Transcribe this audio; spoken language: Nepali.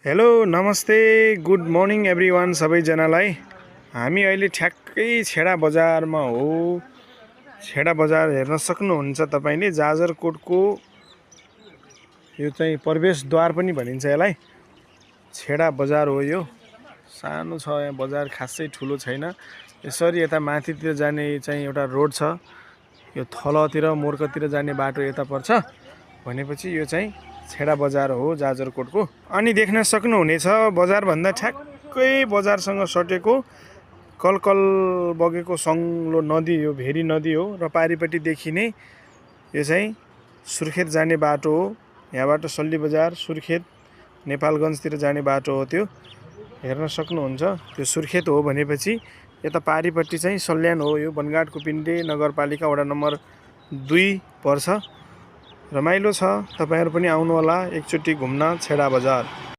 हेलो नमस्ते गुड मर्निङ एभ्रिवान सबैजनालाई। हामी अहिले ठ्याक्कै छेडा बजारमा हो। छेडा बजार हेर्न सक्नुहुन्छ तपाईँले। जाजरकोटको यो चाहिँ प्रवेशद्वार पनि भनिन्छ यसलाई। छेडा बजार हो यो। सानो छ यहाँ बजार, खासै ठुलो छैन। यसरी यता माथितिर जाने चाहिँ एउटा रोड छ। यो थलतिर मोर्कतिर जाने बाटो यता पर्छ भनेपछि यो चाहिँ छेडा बजार हो जाजरकोटको। अनि देख्न सक्नुहुनेछ बजारभन्दा ठ्याक्कै बजारसँग सटेको कलकल बगेको सङ्लो नदी हो, भेरी नदी हो। र पारिपट्टि देखिने यो चाहिँ सुर्खेत जाने बाटो हो। यहाँबाट सल्ली बजार सुर्खेत नेपालगञ्जतिर जाने बाटो हो। त्यो हेर्न सक्नुहुन्छ। त्यो सुर्खेत हो भनेपछि यता पारिपट्टि चाहिँ सल्यान हो। यो बनगाडको पिण्डे नगरपालिका वडा नम्बर 2 पर्छ। रमाइलो छ, तपाईहरु पनि आउनु होला एकचोटि घुम्न छेडा बजार।